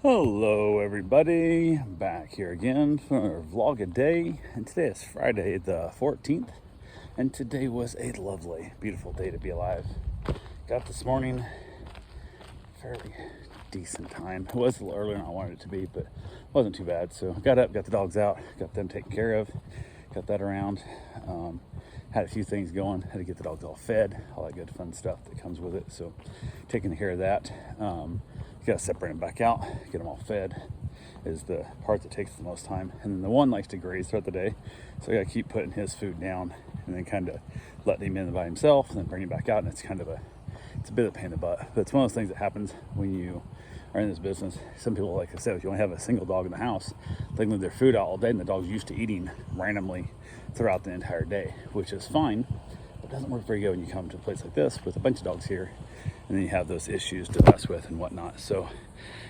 Hello everybody, back here again for vlog a day, and today is Friday the 14th, and today was a lovely, beautiful day to be alive. Got up this morning, fairly decent time. It was a little earlier than I wanted it to be, but it wasn't too bad. So I got up, got the dogs out, got them taken care of, got that around. Had a few things going, had to get the dogs all fed, all that good fun stuff that comes with it. So taking care of that. Got to separate them back out, get them all fed is the part that takes the most time. And then the one likes to graze throughout the day, so I got to keep putting his food down and then kind of letting him in by himself and then bring him back out. And it's kind of it's a bit of a pain in the butt, but it's one of those things that happens when you are in this business. Some people, like I said, if you only have a single dog in the house, they can leave their food out all day and the dog's used to eating randomly throughout the entire day, which is fine, but it doesn't work very good when you come to a place like this with a bunch of dogs here and then you have those issues to mess with and whatnot. So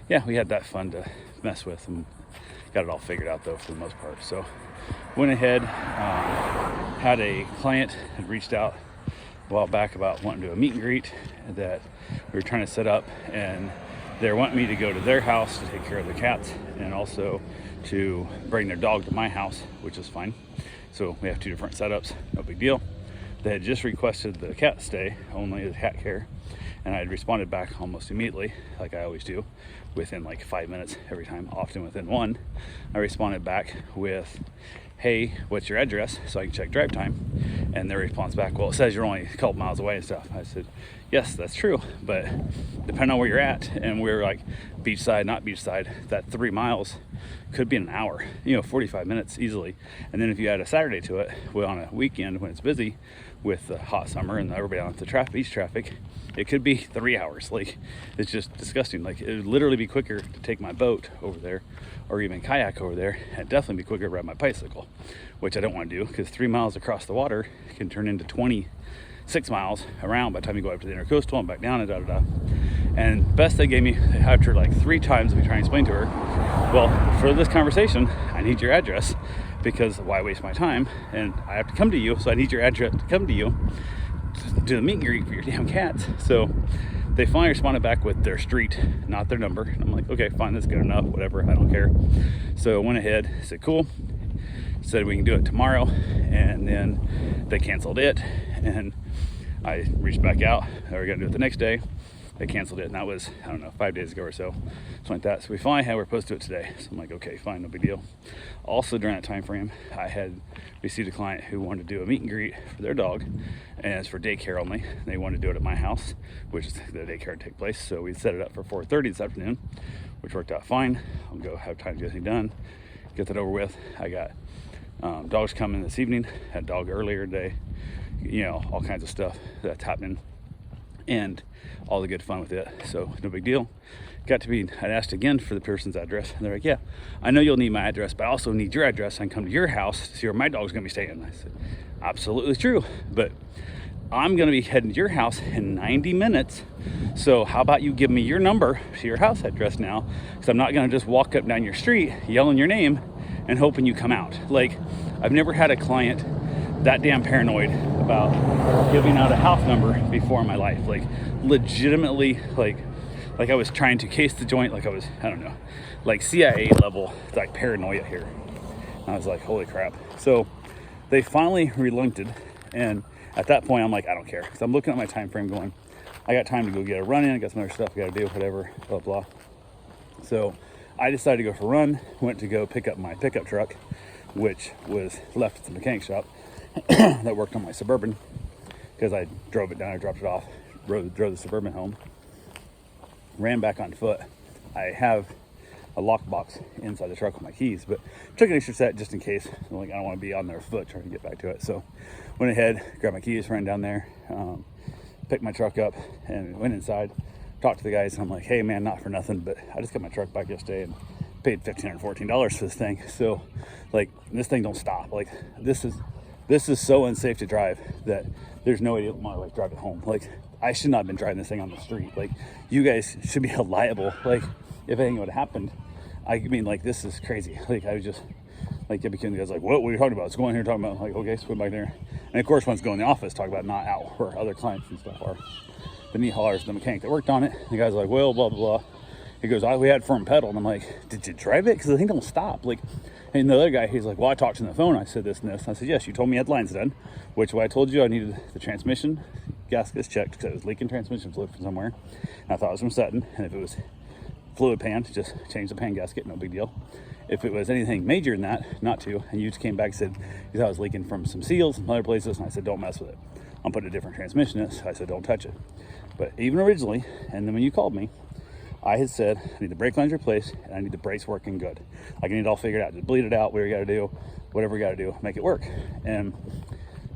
yeah, we had that fun to mess with and got it all figured out though for the most part. So went ahead, had a client had reached out a while back about wanting to do a meet and greet that we were trying to set up, and they want me to go to their house to take care of the cats and also to bring their dog to my house, which is fine. So we have two different setups, no big deal. They had just requested the cat stay, only the cat care, and I had responded back almost immediately, like I always do, within like 5 minutes every time, often within one. I responded back with, hey, what's your address, so I can check drive time. And their response back, well, it says you're only a couple miles away and stuff. I said, yes, that's true, but depending on where you're at, and we're like beachside, not beachside, that 3 miles could be an hour, 45 minutes easily. And then if you add a Saturday to it, well, on a weekend when it's busy with the hot summer and everybody on the beach traffic, it could be 3 hours. Like, it's just disgusting. Like, it would literally be quicker to take my boat over there or even kayak over there, and definitely be quicker to ride my bicycle, which I don't want to do because 3 miles across the water can turn into 26 miles around by the time you go up to the intercoastal and back down and da-da-da. And best they gave me, after like 3 times we try and explain to her, well, for this conversation, I need your address because why waste my time? And I have to come to you, so I need your address to come to you to do the meet and greet for your damn cats. So they finally responded back with their street, not their number. And I'm like, okay, fine, that's good enough, whatever, I don't care. So I went ahead, said, cool. Said we can do it tomorrow, and then they canceled it. And I reached back out, they were gonna do it the next day. They canceled it, and that was, I don't know, 5 days ago or so, something like that. So we finally we're supposed to do it today. So I'm like, okay, fine, no big deal. Also during that time frame, I had received a client who wanted to do a meet and greet for their dog, and it's for daycare only. They wanted to do it at my house, which is the daycare to take place. So we set it up for 4:30 this afternoon, which worked out fine. I'll go have time to get everything done, get that over with. I got dogs coming this evening, had a dog earlier today, all kinds of stuff that's happening, and all the good fun with it. So no big deal. I asked again for the person's address, and they're like, yeah, I know you'll need my address, but I also need your address. I can come to your house to see where my dog's gonna be staying. I said, absolutely true, but I'm gonna be heading to your house in 90 minutes. So how about you give me your number to your house address now? Because I'm not gonna just walk up down your street yelling your name and hoping you come out. Like, I've never had a client that damn paranoid about giving out a house number before in my life. Like, legitimately, like I was trying to case the joint, like I was, I don't know, like CIA level, like paranoia here. And I was like, holy crap. So they finally relented, and at that point I'm like, I don't care, because I'm looking at my time frame going, I got time to go get a run in, I got some other stuff I gotta do, whatever, blah blah. So I decided to go for a run, went to go pick up my pickup truck, which was left at the mechanic shop that worked on my Suburban, because I drove it down, I dropped it off, drove the Suburban home, ran back on foot. I have a lockbox inside the truck with my keys, but took an extra set just in case. Like, I don't want to be on their foot trying to get back to it. So went ahead, grabbed my keys, ran down there, picked my truck up, and went inside, talked to the guys, and I'm like, hey man, not for nothing, but I just got my truck back yesterday and paid $1,514 for this thing. So like, this thing don't stop. Like, this is so unsafe to drive that there's no way my wife drive it home. Like, I should not have been driving this thing on the street. Like, you guys should be held liable. Like, if anything would have happened, I mean, like, this is crazy. Like, I was just, like, the guy's like, what are you talking about? Let's go in here and talk about, like, okay, so we're back there. And of course, once go in the office, talk about not out where other clients and stuff are. Then he hollers at the mechanic that worked on it. The guy's like, well, blah, blah, blah. He goes, oh, we had firm pedal. And I'm like, did you drive it? Because the thing don't stop. Like, and the other guy, he's like, well, I talked to him on the phone. I said this and this. And I said, yes, you told me you had lines done, which I told you I needed the transmission gaskets checked because it was leaking transmission fluid from somewhere. And I thought it was from Sutton. And if it was fluid pan, just change the pan gasket, no big deal. If it was anything major than that, not to. And you just came back and said, you thought it was leaking from some seals and other places. And I said, don't mess with it. I'm putting a different transmission in it. So I said, don't touch it. But even originally, and then when you called me, I had said, I need the brake lines replaced and I need the brakes working good. Like, I need it all figured out. Just bleed it out, what we got to do, whatever we got to do, make it work. And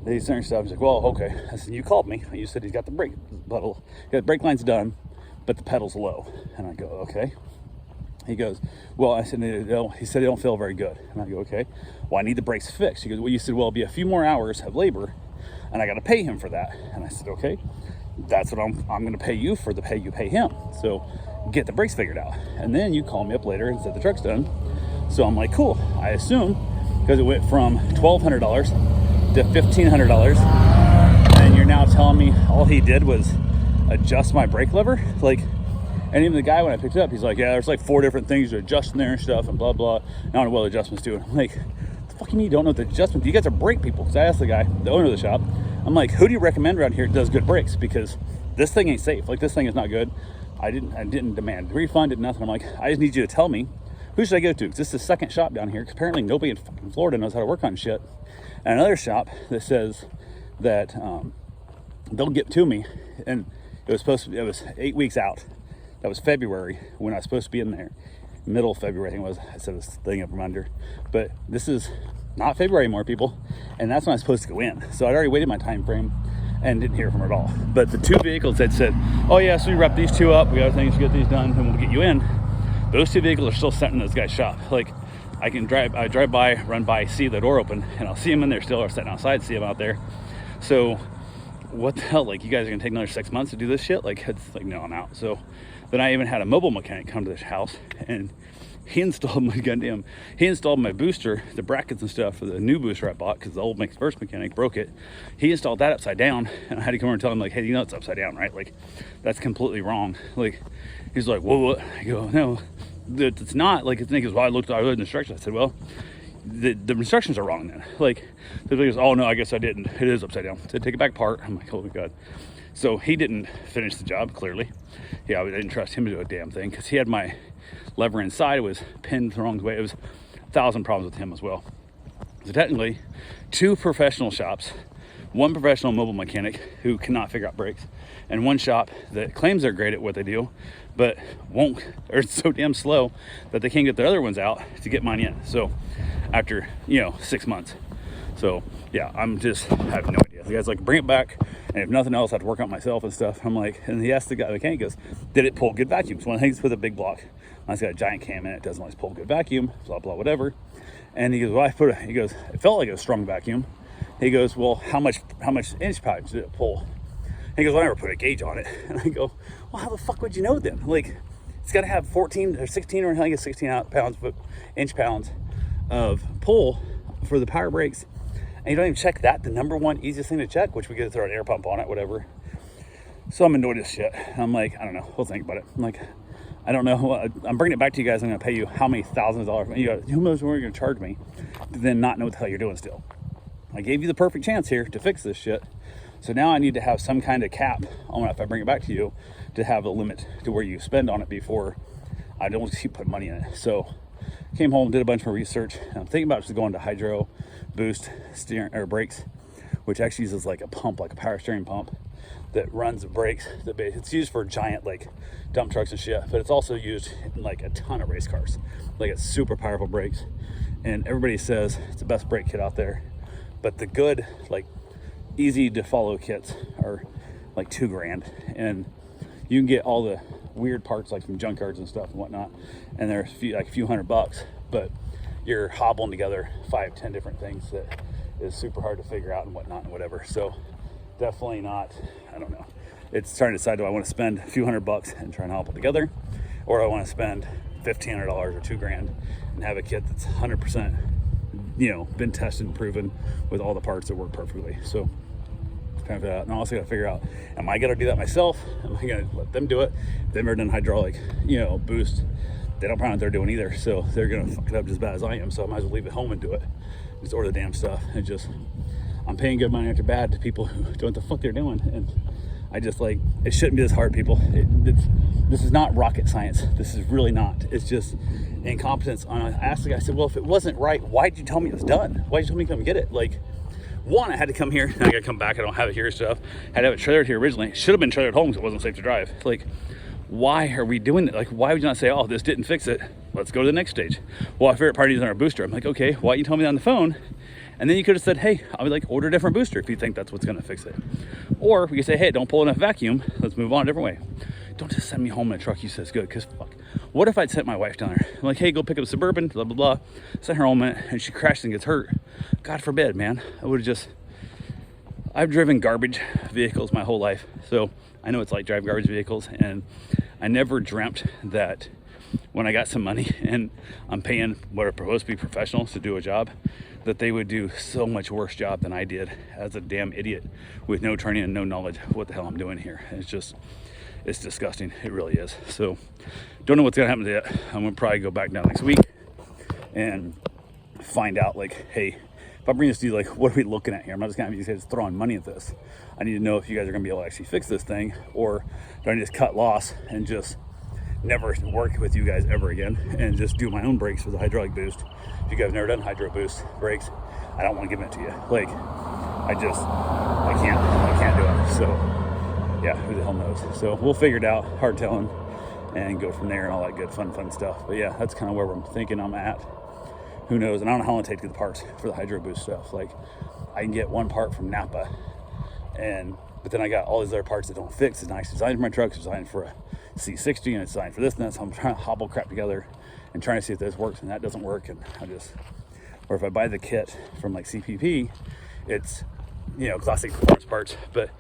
they certain stuff. He's like, well, okay. I said, you called me. You said he's got the brake pedal, he got brake lines done, but the pedal's low. And I go, okay. He goes, well, I said, no. He said, they don't feel very good. And I go, okay. Well, I need the brakes fixed. He goes, well, you said, well, it'll be a few more hours of labor and I got to pay him for that. And I said, okay, that's what I'm going to pay you for, the pay you pay him. So get the brakes figured out. And then you call me up later and said the truck's done. So I'm like, cool. I assume because it went from $1,200 to $1,500, and you're now telling me all he did was adjust my brake lever. Like, and even the guy when I picked it up, he's like, yeah, there's like 4 different things to adjust in there and stuff and blah blah. I don't know what adjustments do. I'm like, the fuck you don't know what the adjustments? You guys are brake people. Because I asked the guy, the owner of the shop, I'm like, who do you recommend around here that does good brakes? Because this thing ain't safe. Like, this thing is not good. I didn't demand a refund, did nothing. I'm like, I just need you to tell me, who should I go to? Because this is the second shop down here. Apparently nobody in fucking Florida knows how to work on shit. And another shop that says that they'll get to me. And it was 8 weeks out. That was February when I was supposed to be in there. Middle of February, I think it was. I said this thing up from under. But this is not February anymore, people. And that's when I was supposed to go in. So I'd already waited my time frame and didn't hear from her at all. But the 2 vehicles that said, oh yeah, so we wrap these 2 up, we got things to get these done, and we'll get you in. Those 2 vehicles are still sitting in this guy's shop. Like, I drive by, run by, see the door open, and I'll see them in there still, or sitting outside, see them out there. So what the hell, like, you guys are gonna take another 6 months to do this shit? Like, it's like, no, I'm out. So then I even had a mobile mechanic come to this house, and he installed my booster, the brackets and stuff for the new booster I bought, because the old first mechanic broke it. He installed that upside down, and I had to come over and tell him, like, hey, you know it's upside down, right? Like, that's completely wrong. Like, he's like, whoa, what? I go, no, it's not. Like, he goes, well, I looked at the instructions. I said, well, the instructions are wrong then. Like, he goes, oh no, I guess I didn't. It is upside down. I said, take it back apart. I'm like, oh my God. So he didn't finish the job, clearly. Yeah, I didn't trust him to do a damn thing, because he had my lever inside, it was pinned the wrong way. It was 1,000 problems with him as well. So technically, 2 professional shops, 1 professional mobile mechanic who cannot figure out brakes, and 1 shop that claims they're great at what they do, but won't, or it's so damn slow that they can't get the other ones out to get mine in. So after, 6 months. So yeah, I have no idea. The guy's like, bring it back, and if nothing else, I have to work out myself and stuff. I'm like, and he asked the guy, the mechanic goes, did it pull good vacuums? One of the things with a big block, it's got a giant cam in it, doesn't always pull good vacuum, blah, blah, whatever. And he goes, well, he goes, it felt like a strong vacuum. He goes, well, how much inch pipes did it pull? He goes, well, I never put a gauge on it. And I go, well, how the fuck would you know then? Like, it's got to have 14 or 16, or I think it's 16 inch pounds of pull for the power brakes. And you don't even check that, the number 1 easiest thing to check, which we get to throw an air pump on it, whatever. So I'm annoyed as shit. I'm like, I don't know. We'll think about it. I'm like, I don't know. I'm bringing it back to you guys. I'm going to pay you how many thousands of dollars. Who knows what you're going to charge me to then not know what the hell you're doing still. I gave you the perfect chance here to fix this shit. So now I need to have some kind of cap on if I bring it back to you to have a limit to where you spend on it before I don't keep putting money in it. So came home, did a bunch more research, and I'm thinking about just going to Hydro Boost steering or brakes, which actually uses like a pump, like a power steering pump that runs the brakes. It's used for giant like dump trucks and shit, but it's also used in like a ton of race cars. Like, it's super powerful brakes, and everybody says it's the best brake kit out there. But the good, like, easy to follow kits are like $2,000, and you can get all the weird parts like from junkyards and stuff and whatnot, and they're a few $100, but you're hobbling together 5-10 different things that is super hard to figure out and whatnot and whatever. So definitely not, I don't know. It's trying to decide, do I want to spend a few $100 and try and hobble together, or do I want to spend $1,500 or $2,000 and have a kit that's 100%, been tested and proven with all the parts that work perfectly. So trying to figure out. And I also got to figure out, am I going to do that myself? Am I going to let them do it? They've never done hydraulic, boost. They don't plan on they're doing either, so they're going to fuck it up just as bad as I am. So I might as well leave it home and do it. Just order the damn stuff. And just, I'm paying good money after bad to people who don't know what the fuck they're doing. And I just like, it shouldn't be this hard, people. This is not rocket science. This is really not. It's just incompetence. I asked the guy, I said, well, if it wasn't right, why did you tell me it was done? Why did you tell me to come get it? Like, one, I had to come here, and I gotta come back. I don't have it here stuff. I had to have it trailered here originally. It should have been trailered home because it wasn't safe to drive. Like, why are we doing it? Like, why would you not say, oh, this didn't fix it, let's go to the next stage? Well, our favorite party is on our booster. I'm like, okay, why you tell me that on the phone? And then you could have said, hey, I would like order a different booster if you think that's what's gonna fix it. Or we could say, hey, don't pull enough vacuum, let's move on a different way. Don't just send me home in a truck you said is good, because fuck. What if I'd sent my wife down there? I'm like, hey, go pick up a Suburban, blah, blah, blah. Sent her home and she crashes and gets hurt. God forbid, man. I would have just, I've driven garbage vehicles my whole life. So I know it's like drive garbage vehicles, and I never dreamt that when I got some money and I'm paying what are supposed to be professionals to do a job, that they would do so much worse job than I did as a damn idiot with no training and no knowledge of what the hell I'm doing here. It's just, it's disgusting. It really is. So don't know what's gonna happen to it. I'm gonna probably go back down next week and find out, like, hey, if I bring this to you, like, what are we looking at here? I'm not just gonna have you guys throwing money at this. I need to know if you guys are gonna be able to actually fix this thing, or do I just cut loss and just never work with you guys ever again and just do my own brakes with the hydraulic boost. If you guys have never done hydro boost brakes, I don't want to give it to you. Like, I can't do it. So yeah, who the hell knows? So we'll figure it out, hard telling, and go from there and all that good fun stuff. But yeah, that's kind of where I'm thinking I'm at. Who knows? And I don't know how long it takes to get the parts for the hydro boost stuff. Like, I can get one part from Napa, but then I got all these other parts that don't fix. It's not actually designed for my truck. It's designed for a C60, and it's designed for this and that. So I'm trying to hobble crap together and trying to see if this works, and that doesn't work. And or if I buy the kit from like CPP, it's, classic performance parts, but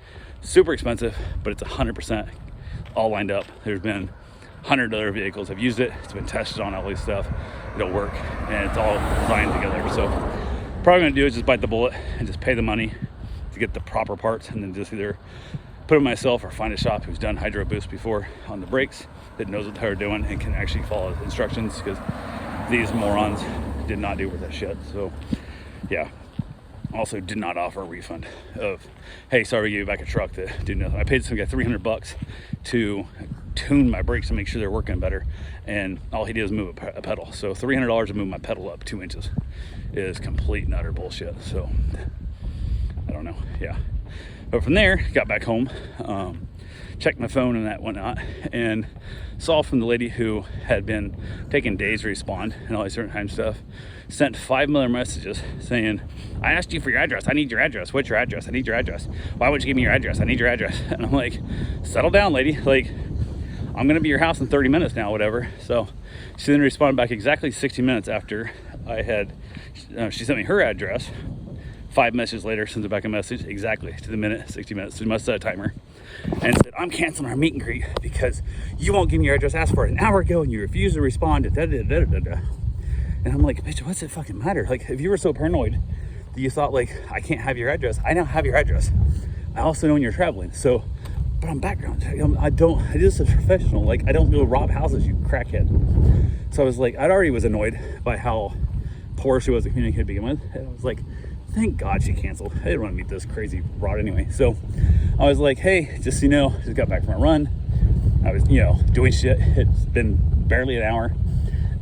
super expensive, but it's 100% all lined up. There's been 100 other vehicles have used it. It's been tested on all this stuff. It'll work, and it's all designed together. So probably gonna do is just bite the bullet and just pay the money to get the proper parts, and then just either put it myself or find a shop who's done hydro boost before on the brakes, that knows what they're doing and can actually follow the instructions, because these morons did not do with that shit. So yeah, also did not offer a refund of, hey, sorry, we gave you back a truck that did nothing. I paid some guy $300 to tune my brakes to make sure they're working better, and all he did was move a pedal. So $300 to move my pedal up 2 inches is complete and utter bullshit. So I don't know. Yeah, but from there, got back home, checked my phone and that whatnot, and saw from the lady who had been taking days to respond and all these certain kind of stuff, sent 5 more messages saying, I asked you for your address. I need your address. What's your address? I need your address. Why won't you give me your address? I need your address. And I'm like, settle down, lady. Like, I'm gonna be at your house in 30 minutes now, whatever. So she then responded back exactly 60 minutes after I had, she sent me her address. 5 messages later, sends it back a message exactly to the minute, 60 minutes. She must set a timer, and said, I'm canceling our meet and greet because you won't give me your address. Asked for it an hour ago and you refuse to respond. And I'm like, bitch, what's it fucking matter? Like, if you were so paranoid that you thought, like, I can't have your address, I now have your address. I also know when you're traveling. So, but I'm background. I just a professional. Like, I don't go rob houses, you crackhead. So I was like, I already was annoyed by how poor she was at communicating to begin with. And I was like, thank God she canceled. I didn't want to meet this crazy broad anyway. So I was like, hey, just so you know, just got back from a run. I was, doing shit. It's been barely an hour.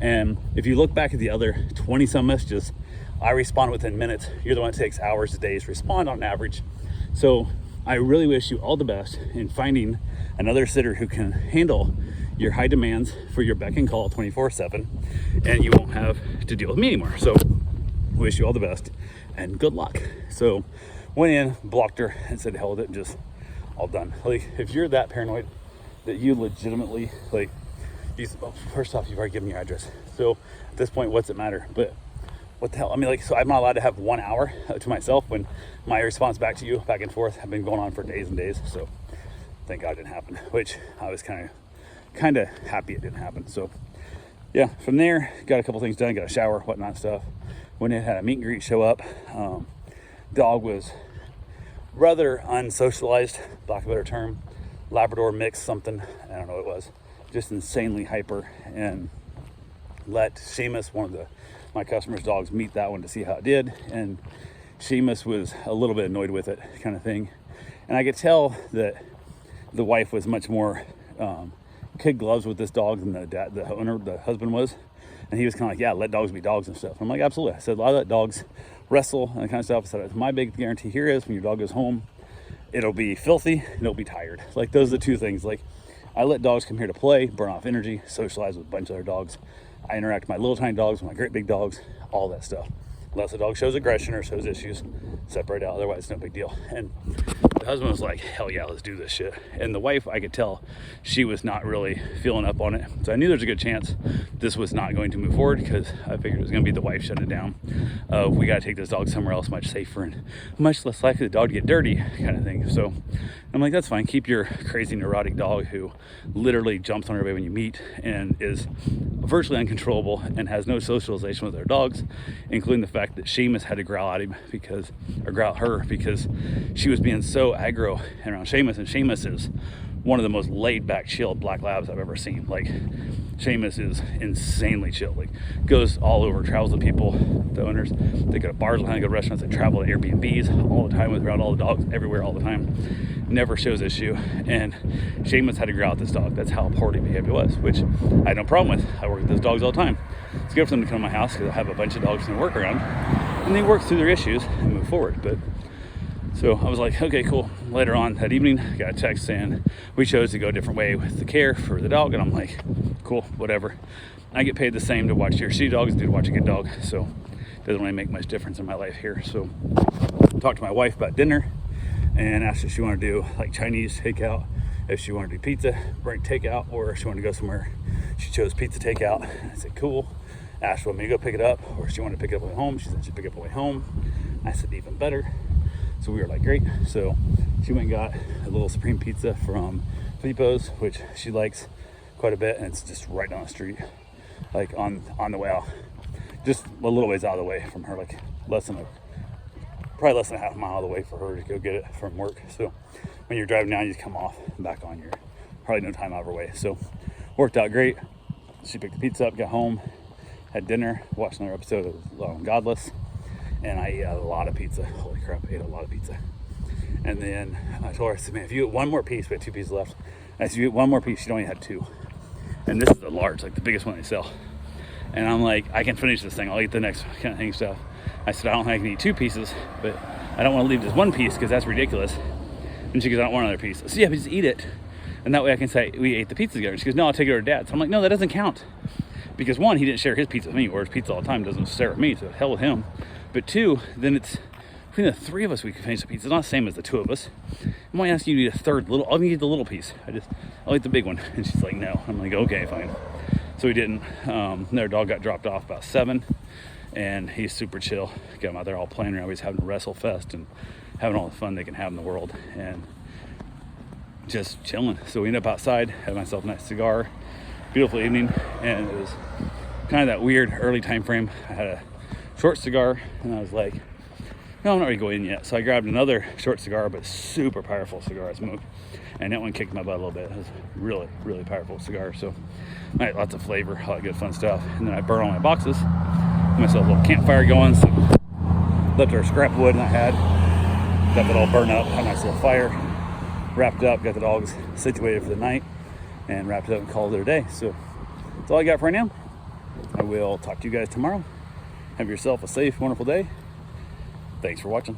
And if you look back at the other 20 some messages, I respond within minutes. You're the one that takes hours to days to respond on average. So I really wish you all the best in finding another sitter who can handle your high demands for your beck and call 24/7, and you won't have to deal with me anymore. So wish you all the best and good luck. So went in, blocked her, and said hell with it, and just all done. Like, if you're that paranoid that you legitimately, like, first off, you've already given me your address. So at this point, what's it matter? But what the hell? I mean, like, so I'm not allowed to have 1 hour to myself when my response back to you, back and forth, have been going on for days and days. So thank God it didn't happen, which I was kind of happy it didn't happen. So yeah, from there, got a couple things done, got a shower, whatnot stuff. When it had a meet and greet show up, dog was rather unsocialized, lack of a better term, Labrador mix something, I don't know what it was, just insanely hyper, and let Seamus, one of my customers' dogs, meet that one to see how it did, and Seamus was a little bit annoyed with it, kind of thing. And I could tell that the wife was much more kid gloves with this dog than the husband was. And he was kind of like, yeah, let dogs be dogs and stuff. And I'm like, absolutely. I said, I let dogs wrestle and that kind of stuff. I said, my big guarantee here is when your dog goes home, it'll be filthy and it'll be tired. Like, those are the two things. Like, I let dogs come here to play, burn off energy, socialize with a bunch of other dogs. I interact with my little tiny dogs, with my great big dogs, all that stuff. Unless the dog shows aggression or shows issues, separate out. Otherwise, it's no big deal. And the husband was like, hell yeah, let's do this shit. And the wife, I could tell she was not really feeling up on it. So I knew there's a good chance this was not going to move forward, because I figured it was going to be the wife shutting it down. We got to take this dog somewhere else much safer and much less likely the dog to get dirty, kind of thing. So I'm like, that's fine. Keep your crazy neurotic dog who literally jumps on everybody when you meet and is virtually uncontrollable and has no socialization with their dogs, including the fact that Seamus had to growl at him growl at her because she was being so aggro around Seamus. And Seamus is one of the most laid back, chill black labs I've ever seen. Like, Seamus is insanely chill. Like, goes all over, travels with people, the owners. They go to bars, they go to restaurants, they travel to Airbnbs all the time, with around all the dogs, everywhere, all the time. Never shows issue. And Seamus had to growl at this dog. That's how poorly behaved it was, which I had no problem with. I work with those dogs all the time. It's good for them to come to my house because I have a bunch of dogs to work around, and they work through their issues and move forward. But so I was like, okay, cool. Later on that evening, I got a text saying we chose to go a different way with the care for the dog. And I'm like, cool, whatever. I get paid the same to watch your shitty dogs as to watch a good dog. So it doesn't really make much difference in my life here. So I talked to my wife about dinner and asked if she wanted to do like Chinese takeout, if she wanted to do pizza, bring takeout, or if she wanted to go somewhere. She chose pizza takeout. I said, cool. Asked wanted me to go pick it up, or she wanted to pick it up on the way home. She said she'd pick it up on the way home. I said, even better. So we were like, great. So she went and got a little supreme pizza from Filippo's, which she likes quite a bit, and it's just right down the street, like on the way out, just a little ways out of the way from her, like probably less than a half mile of the way for her to go get it from work. So when you're driving down, you just come off and back on. You're probably no time out of her way. So worked out great. She picked the pizza up, got home, had dinner, watched another episode of Godless, and I ate a lot of pizza. Holy crap, I ate a lot of pizza. And then I told her, I said, man, if you get one more piece, we had 2 pieces left. I said, if you get one more piece, she only had 2. And this is the large, like the biggest one they sell. And I'm like, I can finish this thing. I'll eat the next kind of thing stuff. I said, I don't think I can eat 2 pieces, but I don't want to leave just 1 piece because that's ridiculous. And she goes, I don't want another piece. So yeah, but just eat it. And that way I can say, we ate the pizza together. And she goes, no, I'll take it to her dad. So I'm like, no, that doesn't count. Because 1, he didn't share his pizza with me, or his pizza all the time doesn't share with me, so hell with him. But 2, then it's between the 3 of us we can finish the pizza. It's not the same as the 2 of us. I'm only asking you to eat a third little. I'll eat the little piece. I'll eat the big one. And she's like, no. I'm like, okay, fine. So we didn't. Their dog got dropped off about 7, and he's super chill. Got him out there all playing around. He's having a wrestle fest and having all the fun they can have in the world, and just chilling. So we ended up outside, had myself a nice cigar, beautiful evening, and it was kind of that weird early time frame. I had a short cigar, and I was like, no, I'm not ready to go in yet. So I grabbed another short cigar, but super powerful cigar I smoked, and that one kicked my butt a little bit. It was really, really powerful cigar. So I had lots of flavor, a lot of good fun stuff. And then I burned all my boxes, got myself a little campfire going, so left our scrap wood and I had, got that all burned up, had a nice little fire, wrapped up, got the dogs situated for the night, and wrapped it up and called it a day. So that's all I got for right now. I will talk to you guys tomorrow. Have yourself a safe, wonderful day. Thanks for watching.